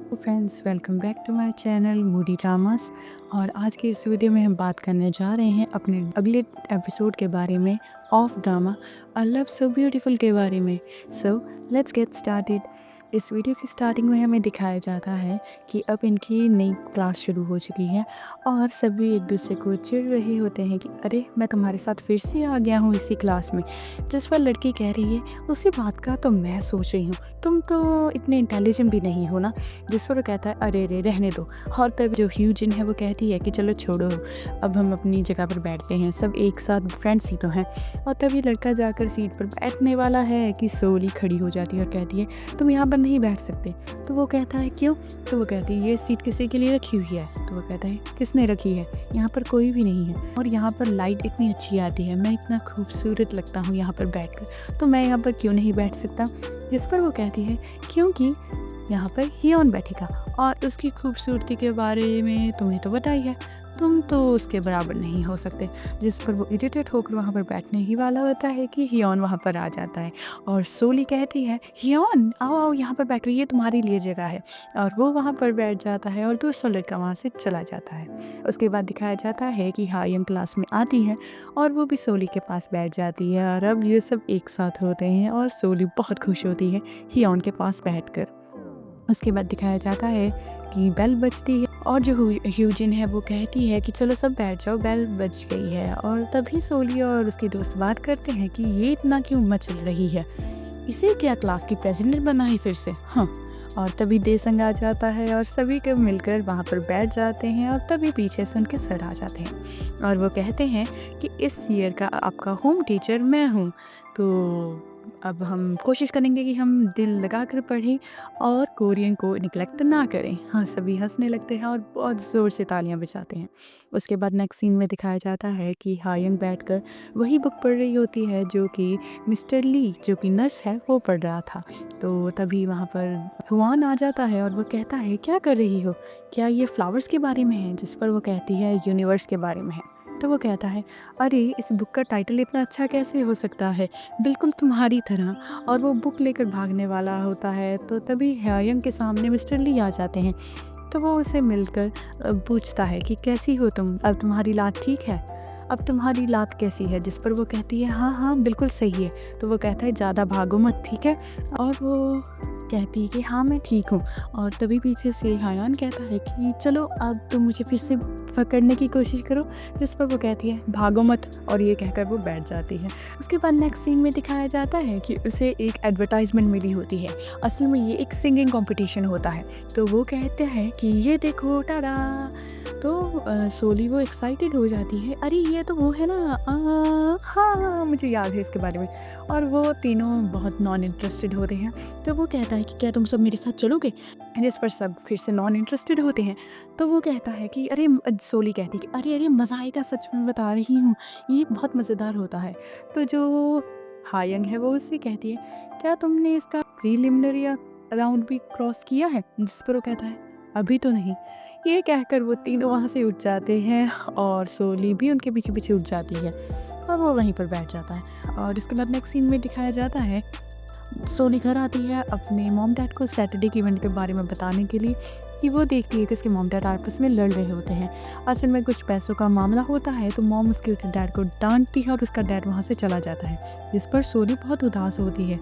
Friends, welcome back to my channel Moody Dramas. और आज के इस वीडियो में हम बात करने जा रहे हैं अपने अगले एपिसोड के बारे में, of drama a love so beautiful के बारे में। So let's get started. इस वीडियो की स्टार्टिंग में हमें दिखाया जाता है कि अब इनकी नई क्लास शुरू हो चुकी है और सभी एक दूसरे को चिढ़ रहे होते हैं कि अरे मैं तुम्हारे साथ फिर से आ गया हूँ इसी क्लास में। जिस पर लड़की कह रही है उसी बात का तो मैं सोच रही हूँ, तुम तो इतने इंटेलिजेंट भी नहीं हो ना। जिस पर वो कहता है अरे रे रहने दो। और तब जो ह्यूजिन है वो कहती है कि चलो छोड़ो, अब हम अपनी जगह पर बैठते हैं, सब एक साथ फ्रेंड्स ही तो हैं। और तभी लड़का जाकर सीट पर बैठने वाला है कि सोली खड़ी हो जाती है और कहती है तुम यहाँ पर नहीं बैठ सकते। तो वो कहता है क्यों? तो वो कहती है ये सीट किसी के लिए रखी हुई है। तो वो कहता है किसने रखी है, यहाँ पर कोई भी नहीं है और यहाँ पर लाइट इतनी अच्छी आती है, मैं इतना खूबसूरत लगता हूँ यहाँ पर बैठकर, तो मैं यहाँ पर क्यों नहीं बैठ सकता। जिस पर वो कहती है क्योंकि यहाँ पर हियोन बैठेगा और उसकी खूबसूरती के बारे में तुम्हें तो पता ही है, तुम तो उसके बराबर नहीं हो सकते। जिस पर वो इरिटेट होकर वहाँ पर बैठने ही वाला होता है कि हियोन वहाँ पर आ जाता है और सोली कहती है हियोन आओ आओ यहाँ पर बैठो, ये तुम्हारे लिए जगह है। और वो वहाँ पर बैठ जाता है और दूसरा लड़का वहाँ से चला जाता है। उसके बाद दिखाया जाता है कि हायन क्लास में आती है और वो भी सोली के पास बैठ जाती है और अब ये सब एक साथ होते हैं और सोली बहुत खुश होती है हियोन के पास बैठ। उसके बाद दिखाया जाता है कि बेल बजती है और जो ह्यूजिन है वो कहती है कि चलो सब बैठ जाओ, बेल बज गई है। और तभी सोली और उसके दोस्त बात करते हैं कि ये इतना क्यों मचल रही है, इसे क्या क्लास की प्रेसिडेंट बना है फिर से। हाँ, और तभी देसंग आ जाता है और सभी के मिलकर वहाँ पर बैठ जाते हैं और तभी पीछे से उनके सर आ जाते हैं और वो कहते हैं कि इस ईयर का आपका होम टीचर मैं हूँ, तो अब हम कोशिश करेंगे कि हम दिल लगा कर पढ़ें और कोरियन को निगलेक्ट ना करें। हाँ, सभी हंसने लगते हैं और बहुत ज़ोर से तालियां बजाते हैं। उसके बाद नेक्स्ट सीन में दिखाया जाता है कि हायंग बैठकर वही बुक पढ़ रही होती है जो कि मिस्टर ली जो कि नर्स है वो पढ़ रहा था। तो तभी वहाँ पर हुआन आ जाता है और वो कहता है क्या कर रही हो, क्या ये फ्लावर्स के बारे में है। जिस पर वो कहती है यूनिवर्स के बारे में है। तो वो कहता है अरे इस बुक का टाइटल इतना अच्छा कैसे हो सकता है, बिल्कुल तुम्हारी तरह। और वो बुक लेकर भागने वाला होता है तो तभी हायंग के सामने मिस्टर ली आ जाते हैं। तो वो उसे मिलकर पूछता है कि कैसी हो तुम, अब तुम्हारी लात ठीक है, अब तुम्हारी लात कैसी है। जिस पर वो कहती है हाँ हाँ बिल्कुल सही है। तो वो कहता है ज़्यादा भागो मत, ठीक है। और वो कहती है कि हाँ मैं ठीक हूँ। और तभी पीछे से हायान कहता है कि चलो अब तुम मुझे फिर से पकड़ने की कोशिश करो। जिस पर वो कहती है भागो मत, और ये कहकर वो बैठ जाती है। उसके बाद नेक्स्ट सीन में दिखाया जाता है कि उसे एक एडवर्टाइजमेंट मिली होती है। असल में ये एक सिंगिंग कंपटीशन होता है। तो वो कहते हैं कि ये देखो टारा। तो सोली वो एक्साइटेड हो जाती है, अरे ये तो वो है ना, हाँ मुझे याद है इसके बारे में। और वो तीनों बहुत नॉन इंटरेस्टेड होते हैं। तो वो कहता है कि क्या तुम सब मेरे साथ चलोगे। जिस पर सब फिर से नॉन इंटरेस्टेड होते हैं। तो वो कहता है कि अरे सोली कहती है कि अरे अरे मज़ा आएगा, सच में बता रही हूँ, ये बहुत मज़ेदार होता है। तो जो हायंग है वो उससे कहती है क्या तुमने इसका प्रीलिमिनरी राउंड भी क्रॉस किया है। जिस पर वो कहता है अभी तो नहीं। ये कहकर वो तीनों वहाँ से उठ जाते हैं और सोली भी उनके पीछे पीछे उठ जाती है और वो वहीं पर बैठ जाता है। और इसके बाद नेक्स्ट सीन में दिखाया जाता है सोनी घर आती है अपने मॉम डैड को सैटरडे के इवेंट के बारे में बताने के लिए कि वो देखती है कि उसके मॉम डैड आपस में लड़ रहे होते हैं। असल में कुछ पैसों का मामला होता है तो मॉम उसके डैड को डांटती है और उसका डैड वहाँ से चला जाता है। जिस पर सोनी बहुत उदास होती है।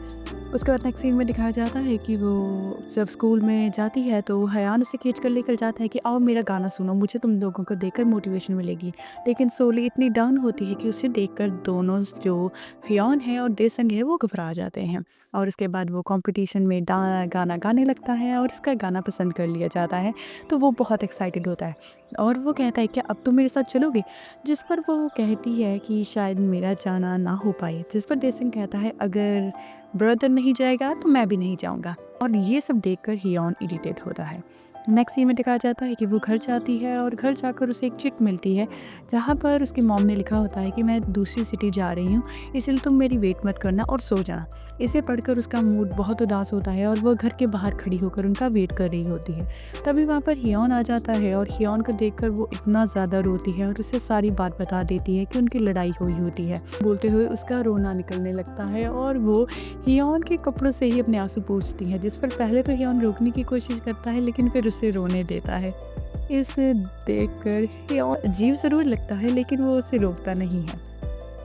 उसके बाद नेक्स्ट सीन में दिखाया जाता है कि वो जब स्कूल में जाती है तो हयान उसे खींच कर लेकर जाता है कि आओ मेरा गाना सुनो, मुझे तुम लोगों को देखकर मोटिवेशन मिलेगी। लेकिन सोली इतनी डाउन होती है कि उसे देखकर दोनों जो हयान है और डेसंग है वो घबरा जाते हैं। और उसके बाद वो कंपटीशन में गाना गाने लगता है और इसका गाना पसंद कर लिया जाता है। तो वो बहुत एक्साइटेड होता है और वो कहता है क्या अब तुम मेरे साथ चलोगे। जिस पर वो कहती है कि शायद मेरा जाना ना हो पाए। जिस पर डेसंग कहता है अगर ब्रदर नहीं जाएगा तो मैं भी नहीं जाऊंगा। और ये सब देखकर हियोन इरिटेट होता है। नेक्स्ट सीन में दिखाया जाता है कि वो घर जाती है और घर जाकर उसे एक चिट मिलती है जहाँ पर उसकी मॉम ने लिखा होता है कि मैं दूसरी सिटी जा रही हूँ, इसलिए तुम मेरी वेट मत करना और सो जाना। इसे पढ़कर उसका मूड बहुत उदास होता है और वह घर के बाहर खड़ी होकर उनका वेट कर रही होती है। तभी वहाँ पर हियोन आ जाता है और हियोन को देखकर वो इतना ज़्यादा रोती है और उसे सारी बात बता देती है कि उनकी लड़ाई हुई होती है। बोलते हुए उसका रोना निकलने लगता है और वो हियोन के कपड़ों से ही अपने आंसू पोंछती है, जिस पर पहले तो हियोन रोकने की कोशिश करता है लेकिन फिर उसे रोने देता है। इसे देखकर हियोन अजीब ज़रूर लगता है लेकिन वो उसे रोकता नहीं है।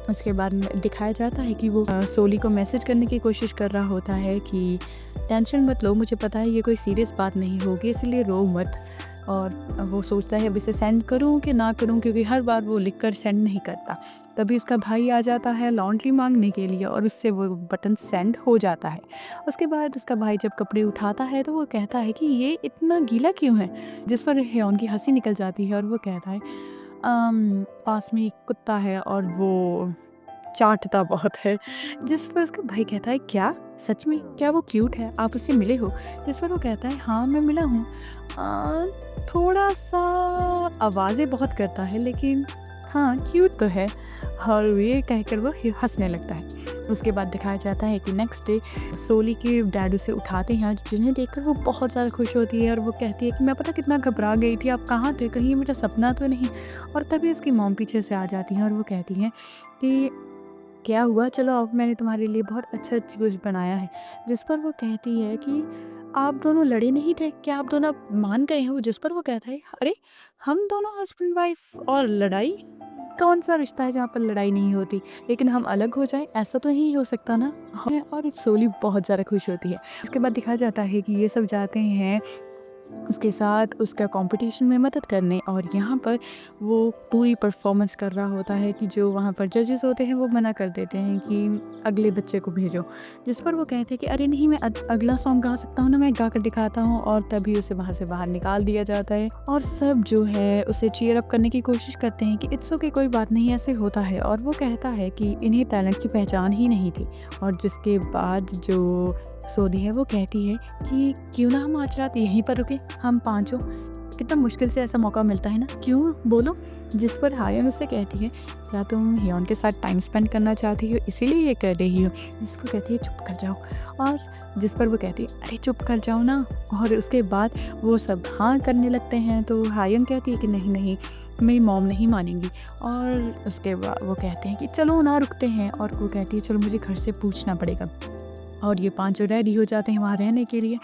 उसके बाद में दिखाया जाता है कि वो सोली को मैसेज करने की कोशिश कर रहा होता है कि टेंशन मत लो, मुझे पता है ये कोई सीरियस बात नहीं होगी, इसलिए रो मत। और वो सोचता है अब इसे सेंड करूँ कि ना करूँ, क्योंकि हर बार वो लिखकर सेंड नहीं करता। तभी उसका भाई आ जाता है लॉन्ड्री मांगने के लिए और उससे वो बटन सेंड हो जाता है। उसके बाद उसका भाई जब कपड़े उठाता है तो वो कहता है कि ये इतना गीला क्यों है, जिस पर हियोन की हंसी निकल जाती है और वो कहता है पास में एक कुत्ता है और वो चाटता बहुत है। जिस पर उसका भाई कहता है क्या सच में, क्या वो क्यूट है, आप उससे मिले हो? जिस पर वो कहता है हाँ मैं मिला हूँ। थोड़ा सा आवाज़ें बहुत करता है लेकिन हाँ क्यूट तो है। और ये कहकर वो हंसने लगता है। उसके बाद दिखाया जाता है कि नेक्स्ट डे सोली के डैड उसे उठाते हैं, जिन्हें देखकर वो बहुत ज़्यादा खुश होती है और वो कहती है कि मैं पता कितना घबरा गई थी, आप कहाँ थे, कहीं ये मेरा सपना तो नहीं। और तभी उसकी मॉम पीछे से आ जाती हैं और वो कहती हैं कि क्या हुआ, चलो अब मैंने तुम्हारे लिए बहुत अच्छा कुछ बनाया है। जिस पर वो कहती है कि आप दोनों लड़े नहीं थे, क्या आप दोनों अब मान गए हो? जिस पर वो कहता है अरे हम दोनों हस्बैंड वाइफ और लड़ाई, कौन सा रिश्ता है जहाँ पर लड़ाई नहीं होती, लेकिन हम अलग हो जाएं, ऐसा तो नहीं हो सकता ना। हाँ, और सोली बहुत ज़्यादा खुश होती है। इसके बाद दिखाया जाता है कि ये सब जाते हैं उसके साथ उसका कंपटीशन में मदद करने, और यहाँ पर वो पूरी परफॉर्मेंस कर रहा होता है कि जो वहाँ पर जजेस होते हैं वो मना कर देते हैं कि अगले बच्चे को भेजो। जिस पर वो कहते हैं कि अरे नहीं, मैं अगला सॉन्ग गा सकता हूँ ना, मैं गा कर दिखाता हूँ। और तभी उसे वहाँ से बाहर निकाल दिया जाता है और सब जो है उसे चीयर अप करने की कोशिश करते हैं कि इट्स ओके, कोई बात नहीं, ऐसे होता है। और वो कहता है कि इन्हें टैलेंट की पहचान ही नहीं थी। और जिसके बाद जो सोनी है वो कहती है कि क्यों ना हम आज रात यहीं पर रुके, हम पांचों, कितना मुश्किल से ऐसा मौका मिलता है ना, क्यों बोलो। जिस पर हायन उससे कहती है क्या तुम हियोन के साथ टाइम स्पेंड करना चाहती हो इसीलिए ये कर रही हो? जिस पर कहती है चुप कर जाओ। और जिस पर वो कहती है अरे चुप कर जाओ ना। और उसके बाद वो सब हाँ करने लगते हैं तो हायन कहती है कि नहीं नहीं, मेरी मॉम नहीं मानेंगी। और उसके बाद वो कहते हैं कि चलो ना रुकते हैं। और वो कहती है चलो मुझे घर से पूछना पड़ेगा। और ये पांचों रेडी हो जाते हैं वहाँ रहने के लिए।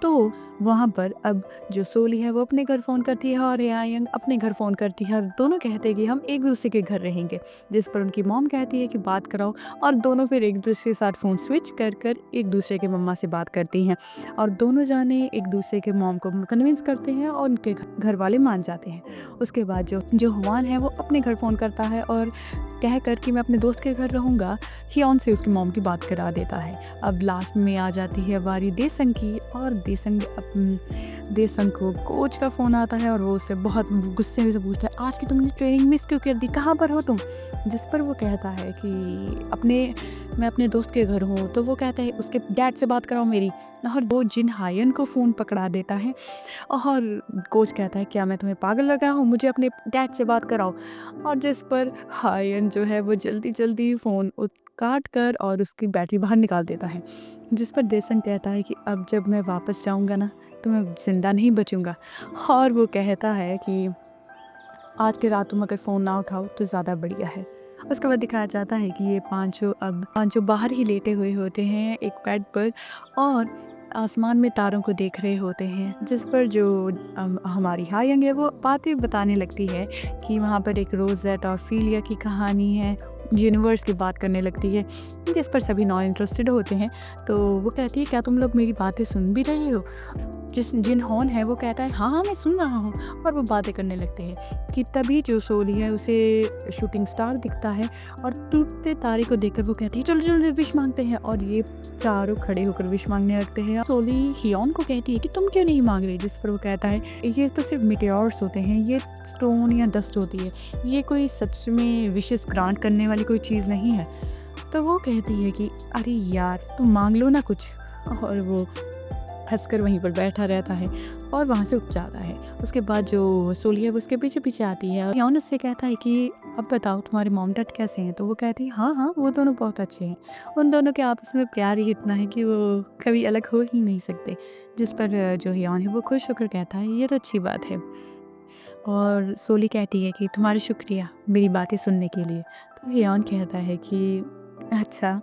तो वहाँ पर अब जो सोली है वो अपने घर फ़ोन करती है और यायांग अपने घर फ़ोन करती है और दोनों कहते हैं कि हम एक दूसरे के घर रहेंगे। जिस पर उनकी मॉम कहती है कि बात कराओ, और दोनों फिर एक दूसरे के साथ फ़ोन स्विच कर कर एक दूसरे के मम्मा से बात करती हैं। और दोनों जाने एक दूसरे के मॉम को कन्विंस करते हैं और उनके घर वाले मान जाते हैं। उसके बाद जो जो हुआन है वो अपने घर फ़ोन करता है और कह कर कि मैं अपने दोस्त के घर रहूँगा, हियोन से उसकी मॉम की बात करा देता है। अब लास्ट में आ जाती है बारी देसंग की, और देसंग को कोच का फ़ोन आता है और वो उससे बहुत गुस्से से पूछता है आज की तुमने ट्रेनिंग मिस क्यों कर दी, कहाँ पर हो तुम? जिस पर वो कहता है कि मैं अपने दोस्त के घर हूँ। तो वो कहता है उसके डैड से बात कराओ मेरी। और वो जिन हायन को फ़ोन पकड़ा देता है और कोच कहता है क्या मैं तुम्हें पागल लगा हूँ, मुझे अपने डैड से बात कराओ। और जिस पर हायन जो है वो जल्दी जल्दी फ़ोन काट कर और उसकी बैटरी बाहर निकाल देता है। जिस पर देसन कहता है कि अब जब मैं वापस जाऊंगा ना तो मैं ज़िंदा नहीं बचूंगा। और वो कहता है कि आज के रात तुम अगर फ़ोन ना उठाओ तो ज़्यादा बढ़िया है। उसके बाद दिखाया जाता है कि ये पांचों बाहर ही लेटे हुए होते हैं एक बेड पर और आसमान में तारों को देख रहे होते हैं। जिस पर जो हमारी हायंग है वो बातें बताने लगती है कि वहाँ पर एक रोज़ेट और फीलिया की कहानी है, यूनिवर्स की बात करने लगती है। जिस पर सभी नॉन इंटरेस्टेड होते हैं। तो वो कहती है क्या तुम लोग मेरी बातें सुन भी रहे हो? जिन हॉन है वो कहता है हाँ हाँ मैं सुन रहा हूँ। और वो बातें करने लगते हैं कि तभी जो सोली है उसे शूटिंग स्टार दिखता है और टूटते तारे को देखकर वो कहती है चलो चलो विश मांगते हैं। और ये चारों खड़े होकर विश मांगने लगते हैं। सोली हियोन को कहती है कि तुम क्यों नहीं मांग रही? जिस पर वो कहता है ये तो सिर्फ मिटेयर्स होते हैं, ये स्टोन या डस्ट होती है, ये कोई सच में विशेस ग्रांट करने वाली कोई चीज़ नहीं है। तो वो कहती है कि अरे यार तुम मांग लो ना कुछ। और वो हंसकर वहीं पर बैठा रहता है और वहाँ से उठ जाता है। उसके बाद जो सोली है वो उसके पीछे पीछे आती है और हियोन उससे कहता है कि अब बताओ तुम्हारे मॉम डैड कैसे हैं? तो वो कहती है हाँ हाँ वो दोनों बहुत अच्छे हैं, उन दोनों के आपस में प्यार ही इतना है कि वो कभी अलग हो ही नहीं सकते। जिस पर जो हियोन है वो खुश होकर कहता है ये तो अच्छी बात है। और सोली कहती है कि तुम्हारा शुक्रिया मेरी बातें सुनने के लिए। तो हियॉन कहता है कि अच्छा,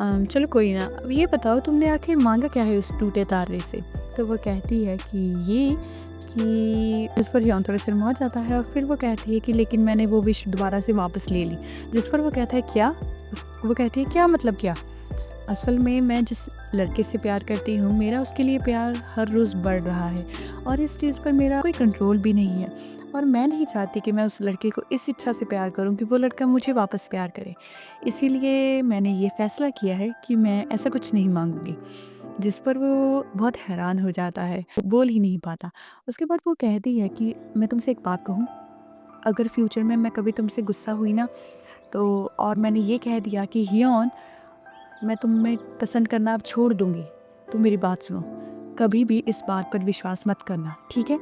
चलो कोई ना। अब ये बताओ तुमने आखिर माँगा क्या है उस टूटे तारे से? तो वो कहती है कि ये कि जिस पर हियॉन थोड़ा शर्मा जाता है और फिर वो कहती है कि लेकिन मैंने वो विश दोबारा से वापस ले ली। जिस पर वो कहता है क्या? वो कहती है क्या मतलब क्या? असल में मैं जिस लड़के से प्यार करती हूँ, मेरा उसके लिए प्यार हर रोज़ बढ़ रहा है और इस चीज़ पर मेरा कोई कंट्रोल भी नहीं है और मैं नहीं चाहती कि मैं उस लड़के को इस इच्छा से प्यार करूँ कि वो लड़का मुझे वापस प्यार करे। इसीलिए मैंने ये फ़ैसला किया है कि मैं ऐसा कुछ नहीं माँगूँगी। जिस पर वो बहुत हैरान हो जाता है, बोल ही नहीं पाता। उसके बाद वो कहती है कि मैं तुमसे एक बात कहूँ, अगर फ्यूचर में मैं कभी तुमसे गुस्सा हुई ना तो और मैंने ये कह दिया कि हियॉन मैं तुम्हें पसंद करना अब छोड़ दूँगी, तो मेरी बात सुनो, कभी भी इस बात पर विश्वास मत करना, ठीक है?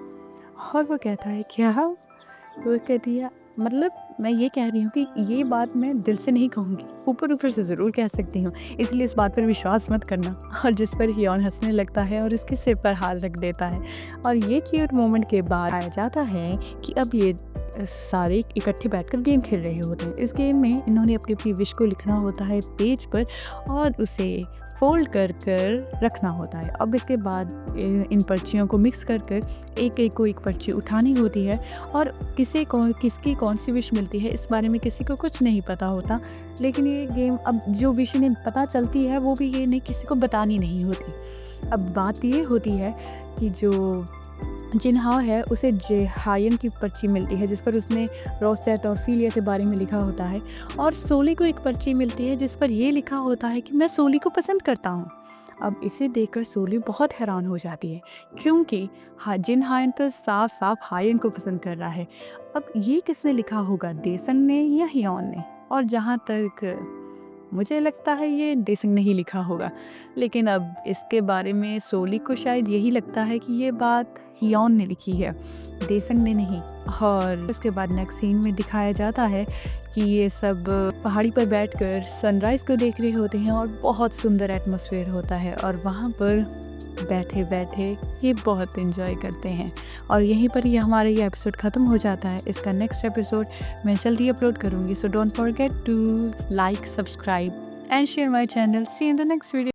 और वो कहता है क्या? वो कहती है मतलब मैं ये कह रही हूँ कि ये बात मैं दिल से नहीं कहूँगी, ऊपर-ऊपर से ज़रूर कह सकती हूँ, इसलिए इस बात पर विश्वास मत करना। और जिस पर हियॉन हँसने लगता है और उसके सिर पर हाथ रख देता है। और ये क्यूट मोमेंट के बाद आया जाता है कि अब ये सारे इकट्ठे बैठकर गेम खेल रहे होते हैं। इस गेम में इन्होंने अपनी-अपनी विश को लिखना होता है पेज पर और उसे फ़ोल्ड कर कर रखना होता है। अब इसके बाद इन पर्चियों को मिक्स कर कर एक-एक को एक पर्ची उठानी होती है और किसकी कौन-सी विश मिलती है इस बारे में किसी को कुछ नहीं पता होता। लेकिन ये गेम अब जो विश इन्हें पता चलती है वो भी ये नहीं किसी को बतानी नहीं होती। अब बात ये होती है कि जो जिनहा है उसे जेहायन की पर्ची मिलती है जिस पर उसने रोसेट और फीलिया के बारे में लिखा होता है और सोली को एक पर्ची मिलती है जिस पर ये लिखा होता है कि मैं सोली को पसंद करता हूँ। अब इसे देखकर सोली बहुत हैरान हो जाती है क्योंकि जिन हायन तो साफ साफ हायन को पसंद कर रहा है। अब ये किसने लिखा होगा, देसन ने या हियॉन ने? और जहाँ तक मुझे लगता है ये देसिंग ने ही लिखा होगा, लेकिन अब इसके बारे में सोली को शायद यही लगता है कि ये बात हियॉन ने लिखी है, देसिंग ने नहीं। और उसके बाद नेक्स्ट सीन में दिखाया जाता है कि ये सब पहाड़ी पर बैठकर सनराइज़ को देख रहे होते हैं और बहुत सुंदर एटमॉस्फेयर होता है और वहाँ पर बैठे-बैठे ये बहुत एंजॉय करते हैं। और यहीं पर ये हमारा ये एपिसोड ख़त्म हो जाता है। इसका नेक्स्ट एपिसोड मैं जल्दी अपलोड करूँगी, so don't forget to like, subscribe and share my channel. See you in the next video.